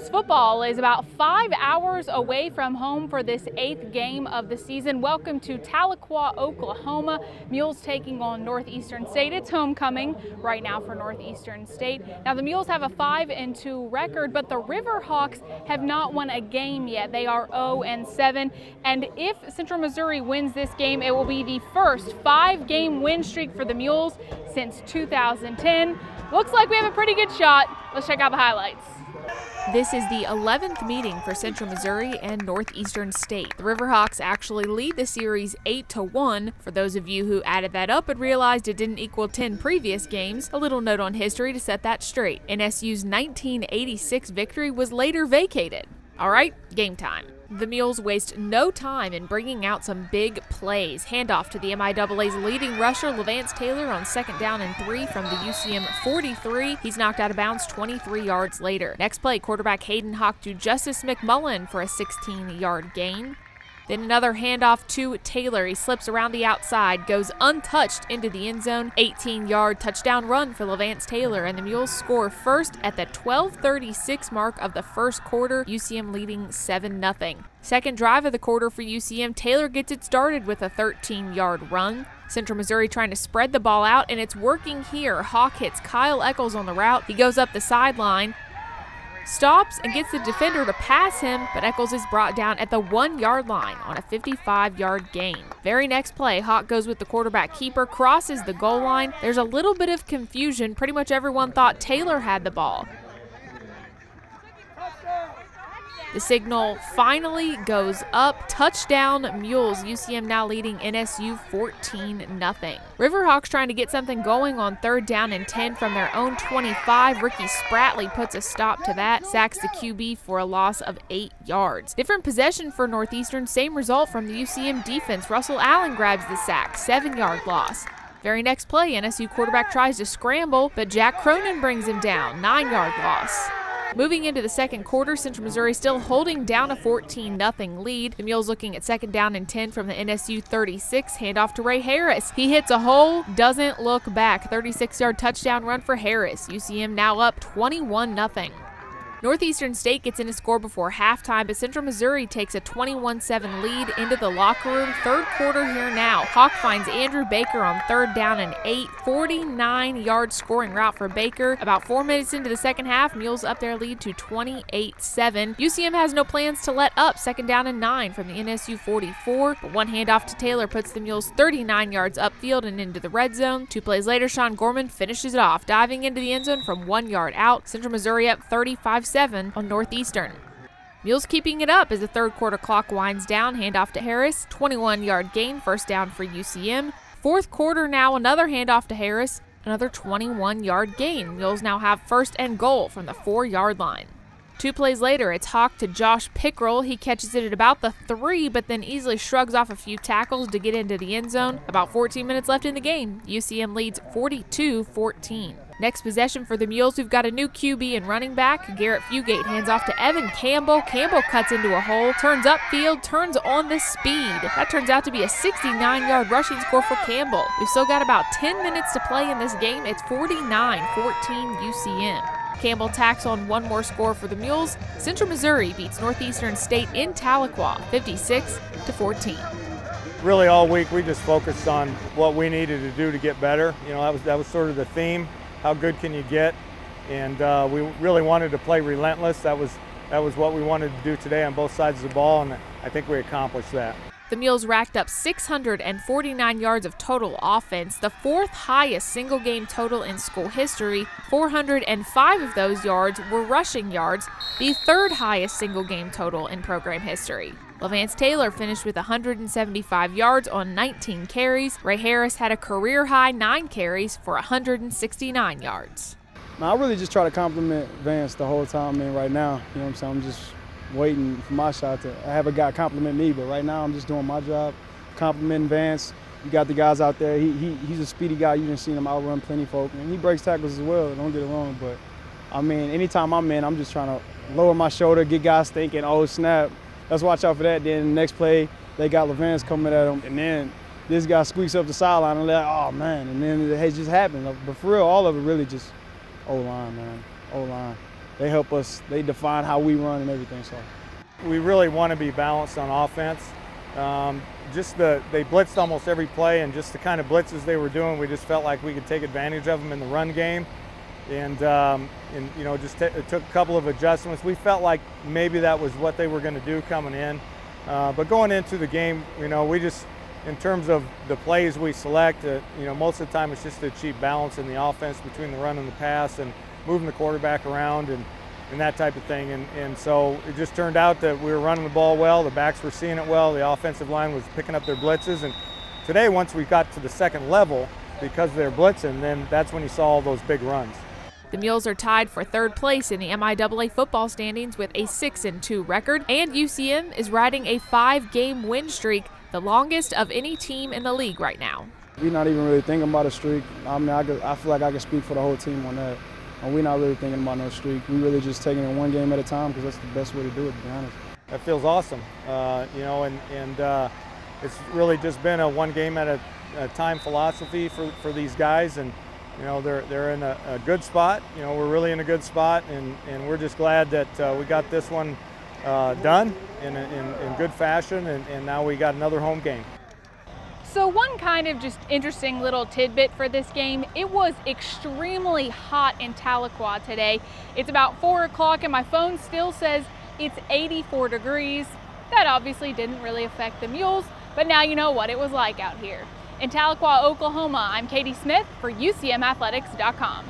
Mules Football is about 5 hours away from home for this 8th game of the season. Welcome to Tahlequah, Oklahoma. Mules taking on Northeastern State. It's homecoming right now for Northeastern State. Now the Mules have a 5-2 record, but the Riverhawks have not won a game yet. They are 0-7, and if Central Missouri wins this game, it will be the first 5-game win streak for the Mules since 2010. Looks like we have a pretty good shot. Let's check out the highlights. This is the 11th meeting for Central Missouri and Northeastern State. The Riverhawks actually lead the series 8-1. For those of you who added that up and realized it didn't equal 10 previous games, a little note on history to set that straight. NSU's 1986 victory was later vacated. All right, game time. The Mules waste no time in bringing out some big plays. Handoff to the MIAA's leading rusher, Levance Taylor, on 2nd down and 3 from the UCM 43. He's knocked out of bounds 23 yards later. Next play, quarterback Hayden Hawk to Justice McMullen for a 16-yard gain. Then another handoff to Taylor. He slips around the outside, goes untouched into the end zone. 18-yard touchdown run for Levance Taylor, and the Mules score first at the 12:36 mark of the first quarter, UCM leading 7-0. Second drive of the quarter for UCM, Taylor gets it started with a 13-yard run. Central Missouri trying to spread the ball out, and it's working here. Hawk hits Kyle Eccles on the route. He goes up the sideline, stops and gets the defender to pass him, but Eccles is brought down at the 1-yard line on a 55-yard gain. Very next play, Hawk goes with the quarterback keeper, crosses the goal line. There's a little bit of confusion. Pretty much everyone thought Taylor had the ball. The signal finally goes up. Touchdown Mules. UCM now leading NSU 14-0. Riverhawks trying to get something going on 3rd down and 10 from their own 25. Ricky Spratley puts a stop to that. Sacks the QB for a loss of 8 yards. Different possession for Northeastern. Same result from the UCM defense. Russell Allen grabs the sack. 7-yard loss. Very next play, NSU quarterback tries to scramble, but Jack Cronin brings him down. 9-yard loss. Moving into the second quarter, Central Missouri still holding down a 14-0 lead. The Mules looking at 2nd down and 10 from the NSU 36. Handoff to Ray Harris. He hits a hole, doesn't look back. 36-yard touchdown run for Harris. UCM now up 21-0. Northeastern State gets in a score before halftime, but Central Missouri takes a 21-7 lead into the locker room. Third quarter here now. Hawk finds Andrew Baker on 3rd down and 8. 49-yard scoring route for Baker. About 4 minutes into the second half, Mules up their lead to 28-7. UCM has no plans to let up. 2nd down and 9 from the NSU 44. But one handoff to Taylor puts the Mules 39 yards upfield and into the red zone. 2 plays later, Sean Gorman finishes it off, diving into the end zone from 1 yard out. Central Missouri up 35-7 on Northeastern. Mules keeping it up as the third quarter clock winds down. Handoff to Harris. 21-yard gain, 1st down for UCM. Fourth quarter now, another handoff to Harris. Another 21-yard gain. Mules now have 1st and goal from the 4-yard line. 2 plays later, it's Hawk to Josh Pickrell. He catches it at about the 3, but then easily shrugs off a few tackles to get into the end zone. About 14 minutes left in the game. UCM leads 42-14. Next possession for the Mules, we've got a new QB and running back. Garrett Fugate hands off to Evan Campbell. Campbell cuts into a hole, turns upfield, turns on the speed. That turns out to be a 69-yard rushing score for Campbell. We've still got about 10 minutes to play in this game. It's 49-14 UCM. Campbell tacks on one more score for the Mules. Central Missouri beats Northeastern State in Tahlequah 56-14. Really all week we just focused on what we needed to do to get better. You know, that was sort of the theme. How good can you get? And we really wanted to play relentless. That was what we wanted to do today on both sides of the ball, and I think we accomplished that. The Mules racked up 649 yards of total offense, the 4th highest single-game total in school history. 405 of those yards were rushing yards, the 3rd highest single-game total in program history. Levance Taylor finished with 175 yards on 19 carries. Ray Harris had a career-high 9 carries for 169 yards. I really just try to compliment Vance the whole time, man, right now. You know what I'm saying? I'm just waiting for my shot to have a guy compliment me, but right now I'm just doing my job, complimenting Vance. You got the guys out there. He's a speedy guy. You done seen him outrun plenty folk, and he breaks tackles as well, don't get it wrong. But, I mean, anytime I'm in, I'm just trying to lower my shoulder, get guys thinking, oh, snap, let's watch out for that. Then the next play, they got Levance coming at him, and then this guy squeaks up the sideline, and they're like, oh, man, and then it just happened. But for real, all of it really just O-line, man, O-line. they help us, they define how we run and everything. So we really want to be balanced on offense. They blitzed almost every play, and just the kind of blitzes they were doing, we just felt like we could take advantage of them in the run game. And you know, it took a couple of adjustments. We felt like maybe that was what they were going to do coming in. But going into the game, you know, we just, in terms of the plays we select, you know, most of the time it's just to achieve balance in the offense between the run and the pass and moving the quarterback around and that type of thing. And so it just turned out that we were running the ball well, the backs were seeing it well, the offensive line was picking up their blitzes. And today, once we got to the second level, because they're blitzing, then that's when you saw all those big runs. The Mules are tied for third place in the MIAA football standings with a 6-2 record, and UCM is riding a 5-game win streak, the longest of any team in the league right now. We're not even really thinking about a streak. I mean, I feel like I can speak for the whole team on that. And we're not really thinking about no streak. We're really just taking it one game at a time because that's the best way to do it, to be honest. That feels awesome, you know, and it's really just been a one game at a time philosophy for these guys, and you know, they're in a good spot. You know, we're really in a good spot, and we're just glad that we got this one done in good fashion, and now we got another home game. So one kind of just interesting little tidbit for this game, it was extremely hot in Tahlequah today. It's about 4 o'clock and my phone still says it's 84 degrees. That obviously didn't really affect the Mules, but now you know what it was like out here. In Tahlequah, Oklahoma, I'm Katie Smith for UCMathletics.com.